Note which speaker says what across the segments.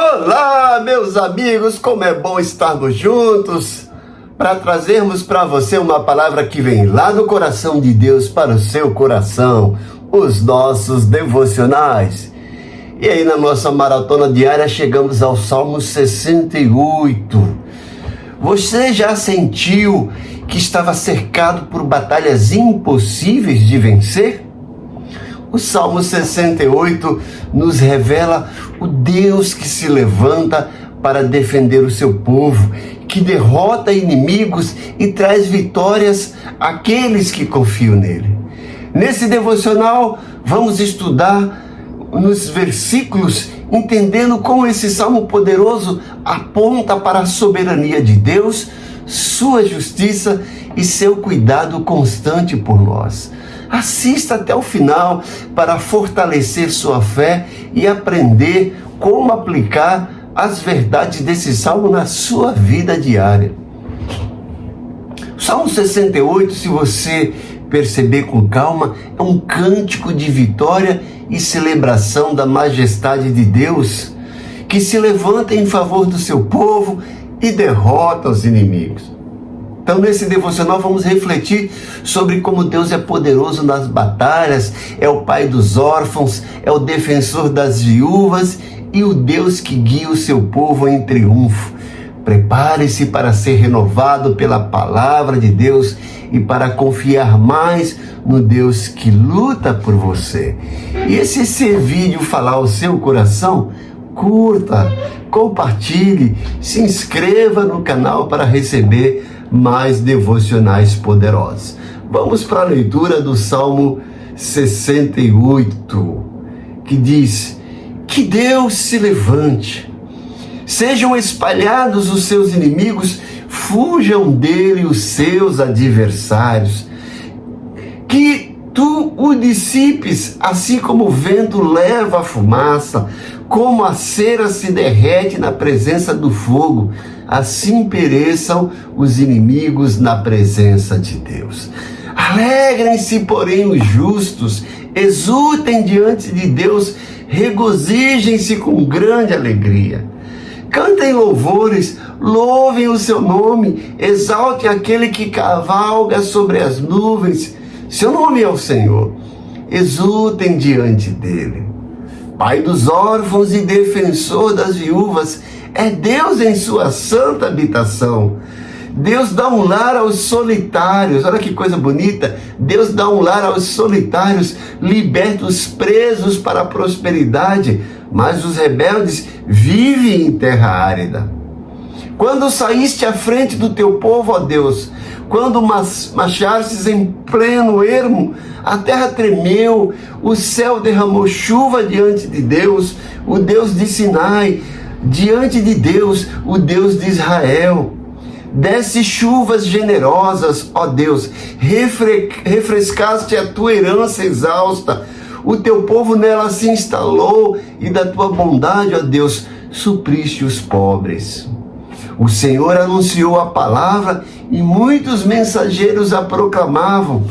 Speaker 1: Olá, meus amigos, como é bom estarmos juntos para trazermos para você uma palavra que vem lá do coração de Deus para o seu coração, os nossos devocionais. E aí na nossa maratona diária chegamos ao Salmo 68. Você já sentiu que estava cercado por batalhas impossíveis de vencer? O Salmo 68 nos revela o Deus que se levanta para defender o seu povo, que derrota inimigos e traz vitórias àqueles que confiam nele. Nesse devocional, vamos estudar nos versículos, entendendo como esse salmo poderoso aponta para a soberania de Deus, sua justiça e seu cuidado constante por nós. Assista até o final para fortalecer sua fé e aprender como aplicar as verdades desse salmo na sua vida diária. O Salmo 68, se você perceber com calma, é um cântico de vitória e celebração da majestade de Deus, que se levanta em favor do seu povo e derrota os inimigos. Então, nesse devocional, vamos refletir sobre como Deus é poderoso nas batalhas, é o pai dos órfãos, é o defensor das viúvas e o Deus que guia o seu povo em triunfo. Prepare-se para ser renovado pela palavra de Deus e para confiar mais no Deus que luta por você. E se esse vídeo falar ao seu coração, curta, compartilhe, se inscreva no canal para receber mais devocionais poderosos. Vamos para a leitura do Salmo 68, que diz: que Deus se levante, sejam espalhados os seus inimigos, fujam dele os seus adversários, que tu o dissipes, assim como o vento leva a fumaça, como a cera se derrete na presença do fogo, assim pereçam os inimigos na presença de Deus. Alegrem-se, porém, os justos, exultem diante de Deus, regozijem-se com grande alegria. Cantem louvores, louvem o seu nome, exaltem aquele que cavalga sobre as nuvens. Seu nome é o Senhor, exultem diante dele. Pai dos órfãos e defensor das viúvas, é Deus em sua santa habitação. Deus dá um lar aos solitários. Olha que coisa bonita. Deus dá um lar aos solitários, liberta os presos para a prosperidade, mas os rebeldes vivem em terra árida. Quando saíste à frente do teu povo, ó Deus, quando marchastes em pleno ermo, a terra tremeu, o céu derramou chuva diante de Deus, o Deus de Sinai, diante de Deus, o Deus de Israel. Desce chuvas generosas, ó Deus, refrescaste a tua herança exausta, o teu povo nela se instalou, e da tua bondade, ó Deus, supriste os pobres. O Senhor anunciou a palavra e muitos mensageiros a proclamavam.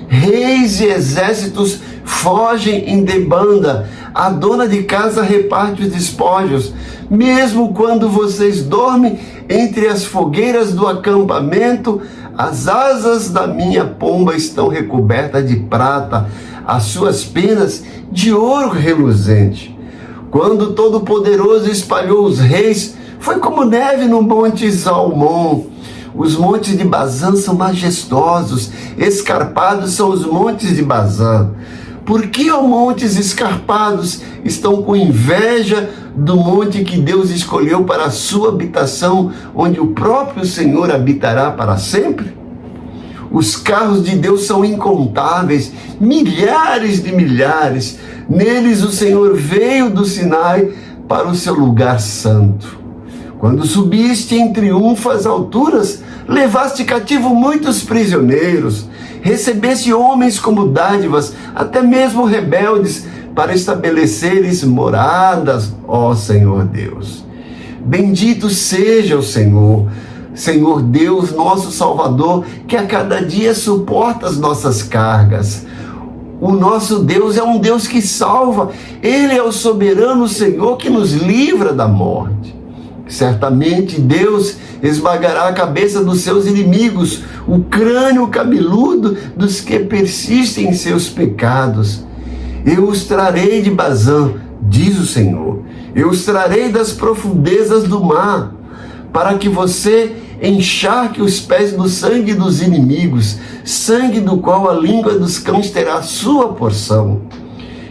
Speaker 1: Reis e exércitos fogem em debanda, a dona de casa reparte os despojos. Mesmo quando vocês dormem entre as fogueiras do acampamento, as asas da minha pomba estão recobertas de prata, as suas penas de ouro reluzente. Quando o Todo-Poderoso espalhou os reis, foi como neve no monte Salmão. Os montes de Bazã são majestosos, escarpados são os montes de Bazã. Por que, ó montes escarpados, estão com inveja do monte que Deus escolheu para a sua habitação, onde o próprio Senhor habitará para sempre? Os carros de Deus são incontáveis, milhares de milhares. Neles o Senhor veio do Sinai para o seu lugar santo. Quando subiste em triunfo às alturas, levaste cativo muitos prisioneiros, recebeste homens como dádivas, até mesmo rebeldes, para estabeleceres moradas, ó Senhor Deus. Bendito seja o Senhor, Senhor Deus, nosso Salvador, que a cada dia suporta as nossas cargas. O nosso Deus é um Deus que salva. Ele é o soberano Senhor que nos livra da morte. Certamente Deus esmagará a cabeça dos seus inimigos, o crânio cabeludo dos que persistem em seus pecados. Eu os trarei de Bazã, diz o Senhor. Eu os trarei das profundezas do mar, para que você encharque os pés do sangue dos inimigos, sangue do qual a língua dos cães terá sua porção.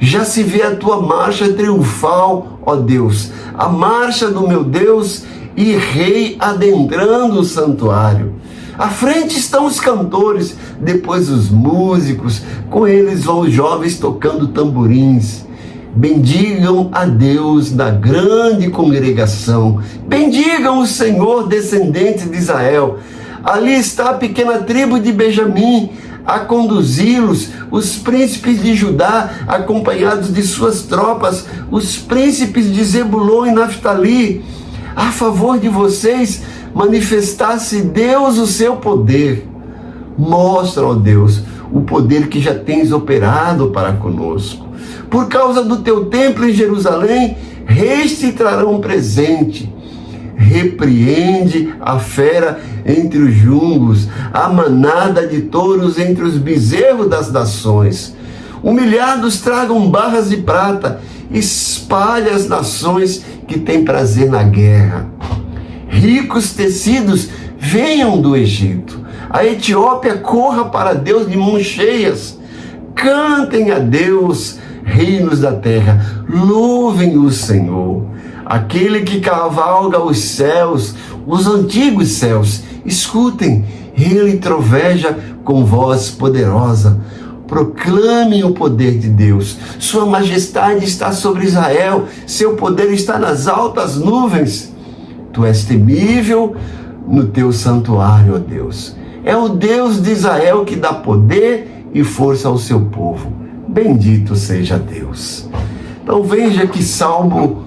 Speaker 1: Já se vê a tua marcha triunfal, ó Deus, a marcha do meu Deus e Rei adentrando o santuário. À frente estão os cantores, depois os músicos, com eles vão os jovens tocando tamborins. Bendigam a Deus da grande congregação. Bendigam o Senhor, descendentes de Israel. Ali está a pequena tribo de Benjamim a conduzi-los, os príncipes de Judá, acompanhados de suas tropas, os príncipes de Zebulon e Naftali. A favor de vocês, manifestasse Deus o seu poder. Mostra, ó Deus, o poder que já tens operado para conosco. Por causa do teu templo em Jerusalém, reis te trarão presente. Repreende a fera entre os juncos, a manada de touros entre os bezerros das nações. Humilhados tragam barras de prata, espalhe as nações que têm prazer na guerra. Ricos tecidos venham do Egito. A Etiópia corra para Deus de mãos cheias. Cantem a Deus, reinos da terra, louvem o Senhor. Aquele que cavalga os céus, os antigos céus, escutem, ele troveja com voz poderosa. Proclamem o poder de Deus. Sua majestade está sobre Israel, seu poder está nas altas nuvens. Tu és temível no teu santuário, ó Deus. É o Deus de Israel que dá poder e força ao seu povo. Bendito seja Deus. Então veja que salmo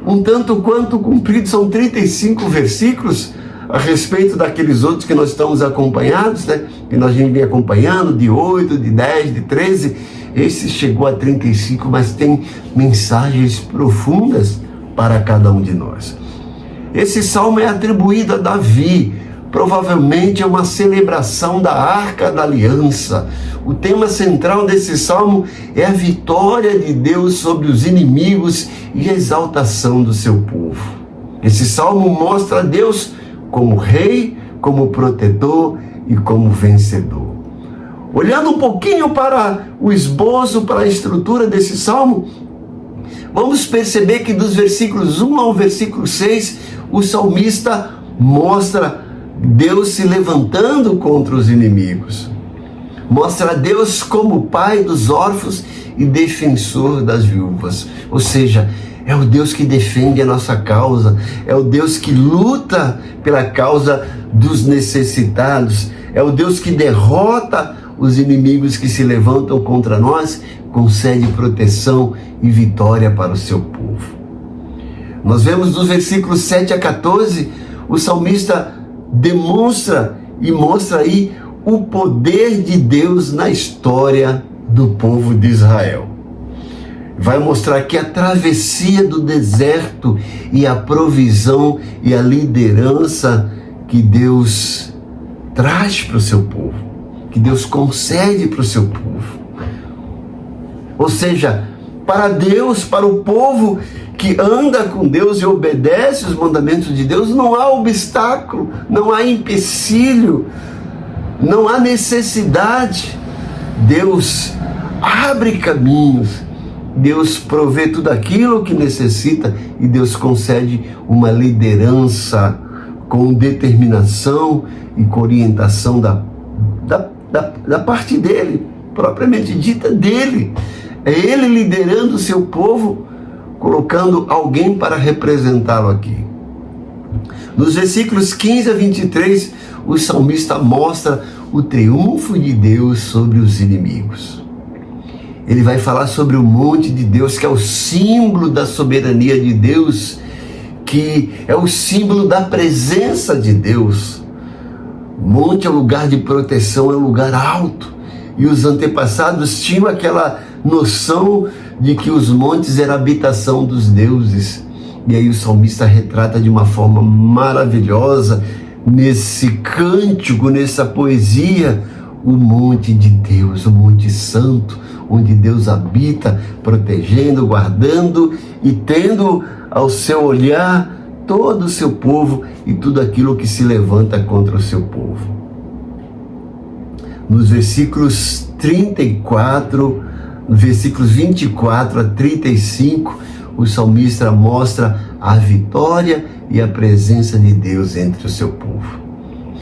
Speaker 1: um tanto quanto cumprido, são 35 versículos a respeito daqueles outros que nós estamos acompanhados, né? Que nós vem acompanhando, de 8, de 10, de 13. Esse chegou a 35, mas tem mensagens profundas para cada um de nós. Esse salmo é atribuído a Davi, provavelmente é uma celebração da Arca da Aliança. O tema central desse salmo é a vitória de Deus sobre os inimigos e a exaltação do seu povo. Esse salmo mostra Deus como rei, como protetor e como vencedor. Olhando um pouquinho para o esboço, para a estrutura desse salmo, vamos perceber que dos versículos 1 ao versículo 6, o salmista mostra Deus se levantando contra os inimigos. Mostra Deus como pai dos órfãos e defensor das viúvas. Ou seja, é o Deus que defende a nossa causa, é o Deus que luta pela causa dos necessitados, é o Deus que derrota os inimigos que se levantam contra nós, concede proteção e vitória para o seu povo. Nós vemos dos versículos 7 a 14, o salmista demonstra e mostra aí o poder de Deus na história do povo de Israel. Vai mostrar aqui a travessia do deserto e a provisão e a liderança que Deus traz para o seu povo, que Deus concede para o seu povo. Ou seja, para Deus, para o povo que anda com Deus e obedece os mandamentos de Deus, não há obstáculo, não há empecilho, não há necessidade. Deus abre caminhos, Deus provê tudo aquilo que necessita e Deus concede uma liderança com determinação e com orientação da parte dele, propriamente dita dele. É ele liderando o seu povo, colocando alguém para representá-lo aqui. Nos versículos 15 a 23, o salmista mostra o triunfo de Deus sobre os inimigos. Ele vai falar sobre o monte de Deus, que é o símbolo da soberania de Deus, que é o símbolo da presença de Deus. O monte é um lugar de proteção, é um lugar alto. E os antepassados tinham aquela noção de que os montes eram a habitação dos deuses. E aí o salmista retrata de uma forma maravilhosa, nesse cântico, nessa poesia, o monte de Deus, o monte santo, onde Deus habita, protegendo, guardando e tendo ao seu olhar todo o seu povo e tudo aquilo que se levanta contra o seu povo. Nos versículos 24 a 35, o salmista mostra a vitória e a presença de Deus entre o seu povo.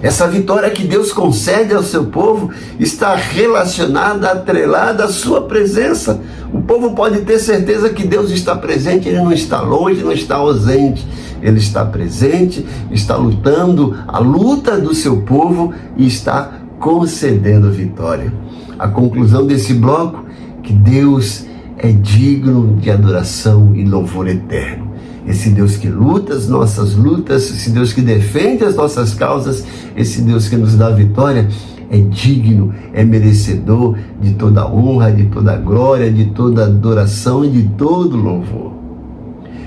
Speaker 1: Essa vitória que Deus concede ao seu povo está relacionada, atrelada à sua presença. O povo pode ter certeza que Deus está presente, Ele não está longe, não está ausente. Ele está presente, está lutando a luta do seu povo e está concedendo vitória. A conclusão desse bloco é que Deus é digno de adoração e louvor eterno. Esse Deus que luta as nossas lutas, esse Deus que defende as nossas causas, esse Deus que nos dá vitória, é digno, é merecedor de toda honra, de toda glória, de toda adoração e de todo louvor.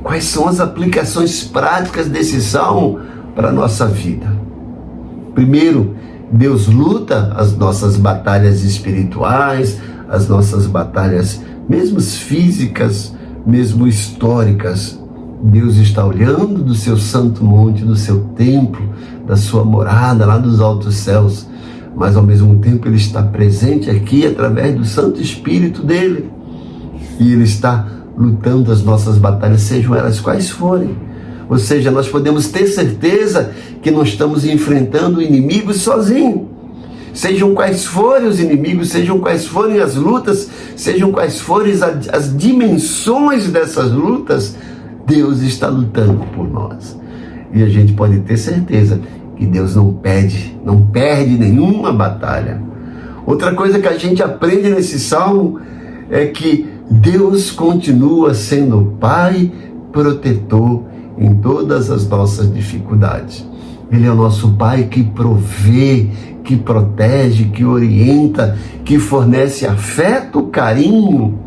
Speaker 1: Quais são as aplicações práticas desse salmo para a nossa vida? Primeiro, Deus luta as nossas batalhas espirituais, as nossas batalhas mesmo físicas, mesmo históricas. Deus está olhando do seu santo monte, do seu templo, da sua morada lá dos altos céus, mas ao mesmo tempo Ele está presente aqui através do Santo Espírito dEle, e Ele está lutando as nossas batalhas, sejam elas quais forem. Ou seja, nós podemos ter certeza que não estamos enfrentando o inimigo sozinho. Sejam quais forem os inimigos, sejam quais forem as lutas, sejam quais forem as dimensões dessas lutas, Deus está lutando por nós. E a gente pode ter certeza que Deus não perde nenhuma batalha. Outra coisa que a gente aprende nesse salmo é que Deus continua sendo Pai protetor em todas as nossas dificuldades. Ele é o nosso Pai que provê, que protege, que orienta, que fornece afeto, carinho.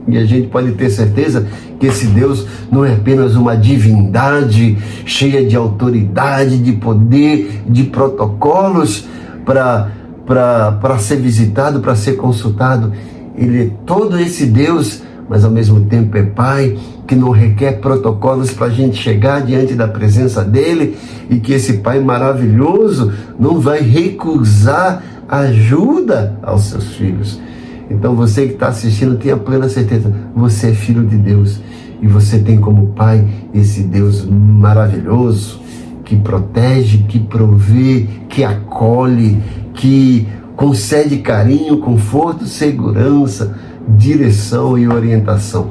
Speaker 1: E a gente pode ter certeza que esse Deus não é apenas uma divindade cheia de autoridade, de poder, de protocolos para ser visitado, para ser consultado. Ele é todo esse Deus, mas ao mesmo tempo é Pai, que não requer protocolos para a gente chegar diante da presença dEle, e que esse Pai maravilhoso não vai recusar ajuda aos seus filhos. Então você que está assistindo, tenha plena certeza, você é filho de Deus, e você tem como Pai esse Deus maravilhoso, que protege, que provê, que acolhe, que concede carinho, conforto, segurança, direção e orientação.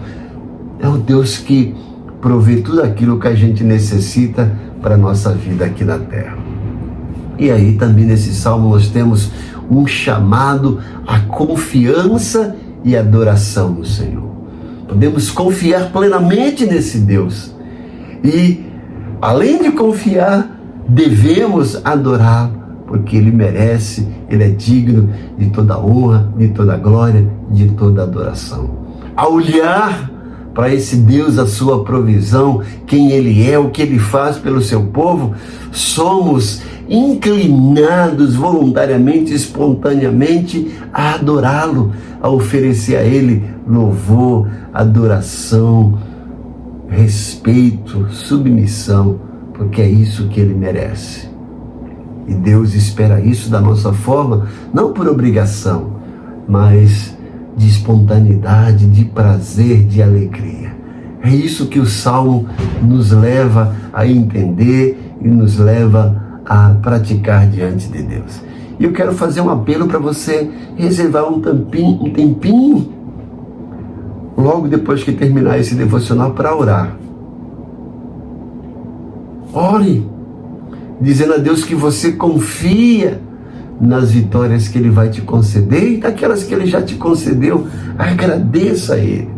Speaker 1: É o Deus que provê tudo aquilo que a gente necessita para a nossa vida aqui na terra. E aí também nesse salmo nós temos um chamado à confiança e adoração no Senhor. Podemos confiar plenamente nesse Deus. E além de confiar, devemos adorá-lo, porque Ele merece, Ele é digno de toda honra, de toda glória, de toda adoração. Ao olhar para esse Deus, a sua provisão, quem Ele é, o que Ele faz pelo seu povo, somos inclinados voluntariamente, espontaneamente a adorá-lo, a oferecer a Ele louvor, adoração, respeito, submissão, porque é isso que Ele merece. E Deus espera isso da nossa forma, não por obrigação, mas de espontaneidade, de prazer, de alegria. É isso que o Salmo nos leva a entender e nos leva a praticar diante de Deus. E eu quero fazer um apelo para você reservar um tempinho, logo depois que terminar esse devocional, para orar. Ore, dizendo a Deus que você confia nas vitórias que Ele vai te conceder, e daquelas que Ele já te concedeu, agradeça a Ele.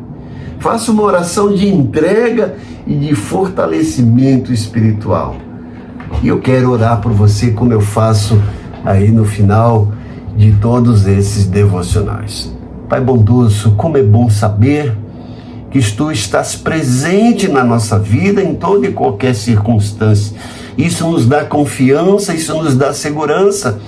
Speaker 1: Faça uma oração de entrega e de fortalecimento espiritual. E eu quero orar por você, como eu faço aí no final de todos esses devocionais. Pai bondoso, como é bom saber que Tu estás presente na nossa vida em toda e qualquer circunstância. Isso nos dá confiança, isso nos dá segurança.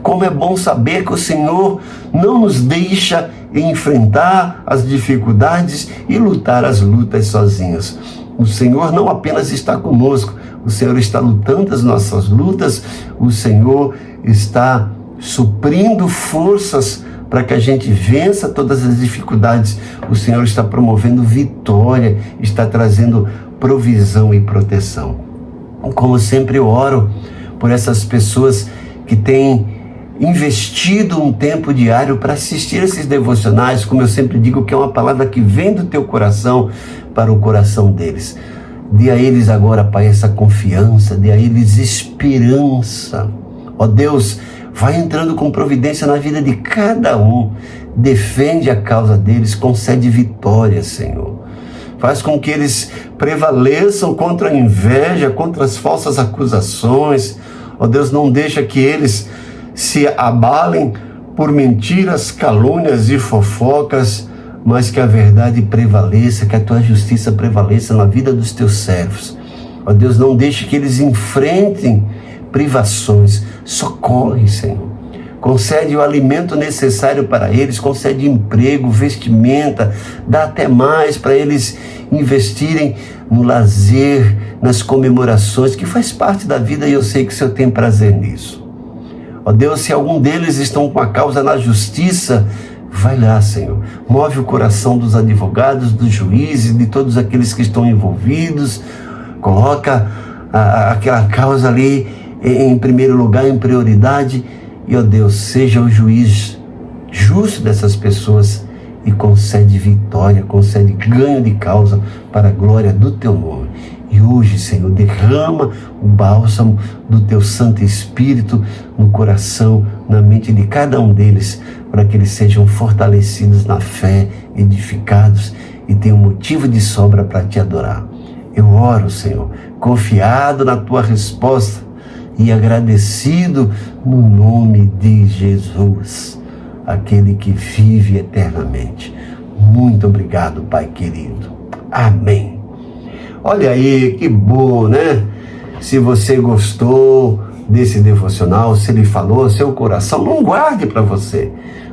Speaker 1: Como é bom saber que o Senhor não nos deixa enfrentar as dificuldades e lutar as lutas sozinhos. O Senhor não apenas está conosco, o Senhor está lutando as nossas lutas, o Senhor está suprindo forças para que a gente vença todas as dificuldades. O Senhor está promovendo vitória, está trazendo provisão e proteção. Como sempre, eu oro por essas pessoas que têm investido um tempo diário para assistir esses devocionais, como eu sempre digo, que é uma palavra que vem do teu coração para o coração deles. Dê a eles agora, Pai, essa confiança, dê a eles esperança. Ó Deus, vai entrando com providência na vida de cada um, defende a causa deles, concede vitória, Senhor. Faz com que eles prevaleçam contra a inveja, contra as falsas acusações. Ó Deus, não deixa que eles se abalem por mentiras, calúnias e fofocas, mas que a verdade prevaleça, que a Tua justiça prevaleça na vida dos Teus servos. Ó Deus, não deixe que eles enfrentem privações, socorre, Senhor. Concede o alimento necessário para eles, concede emprego, vestimenta, dá até mais para eles investirem no lazer, nas comemorações, que faz parte da vida e eu sei que o Senhor tem prazer nisso. Ó Deus, se algum deles estão com a causa na justiça, vai lá, Senhor. Move o coração dos advogados, dos juízes, de todos aqueles que estão envolvidos. Coloca aquela causa ali em primeiro lugar, em prioridade. E, ó Deus, seja o juiz justo dessas pessoas e concede vitória, concede ganho de causa para a glória do Teu nome. E hoje, Senhor, derrama o bálsamo do Teu Santo Espírito no coração, na mente de cada um deles, para que eles sejam fortalecidos na fé, edificados e tenham motivo de sobra para Te adorar. Eu oro, Senhor, confiado na Tua resposta e agradecido no nome de Jesus, aquele que vive eternamente. Muito obrigado, Pai querido. Amém. Olha aí, que bom, né? Se você gostou desse devocional, se ele falou ao seu coração, não guarde para você.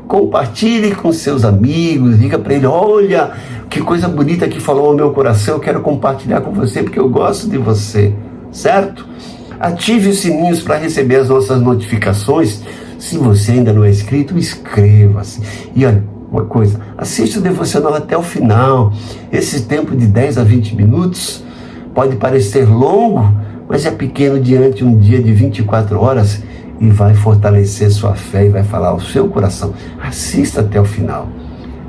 Speaker 1: Compartilhe com seus amigos, diga para ele, olha, que coisa bonita que falou ao meu coração, eu quero compartilhar com você porque eu gosto de você, certo? Ative os sininhos para receber as nossas notificações. Se você ainda não é inscrito, inscreva-se. E olha, uma coisa, assista o devocional até o final. Esse tempo de 10 a 20 minutos pode parecer longo, mas é pequeno diante de um dia de 24 horas e vai fortalecer sua fé e vai falar ao seu coração. Assista até o final.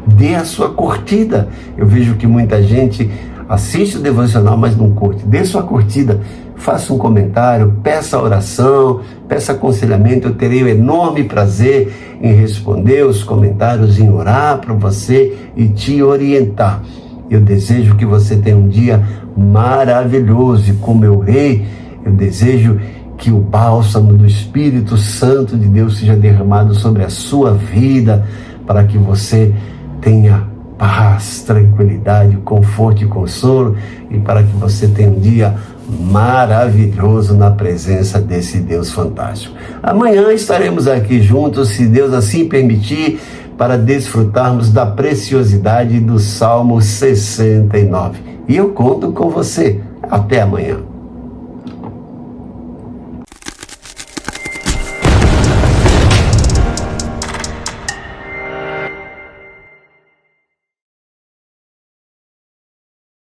Speaker 1: Dê a sua curtida. Eu vejo que muita gente assiste o devocional, mas não curte. Dê sua curtida, faça um comentário, peça oração, peça aconselhamento. Eu terei um enorme prazer em responder os comentários, em orar para você e te orientar. Eu desejo que você tenha um dia maravilhoso e como eu orei, eu desejo que o bálsamo do Espírito Santo de Deus seja derramado sobre a sua vida, para que você tenha paz, tranquilidade, conforto e consolo, e para que você tenha um dia maravilhoso na presença desse Deus fantástico. Amanhã estaremos aqui juntos, se Deus assim permitir, para desfrutarmos da preciosidade do Salmo 69. E eu conto com você. Até amanhã.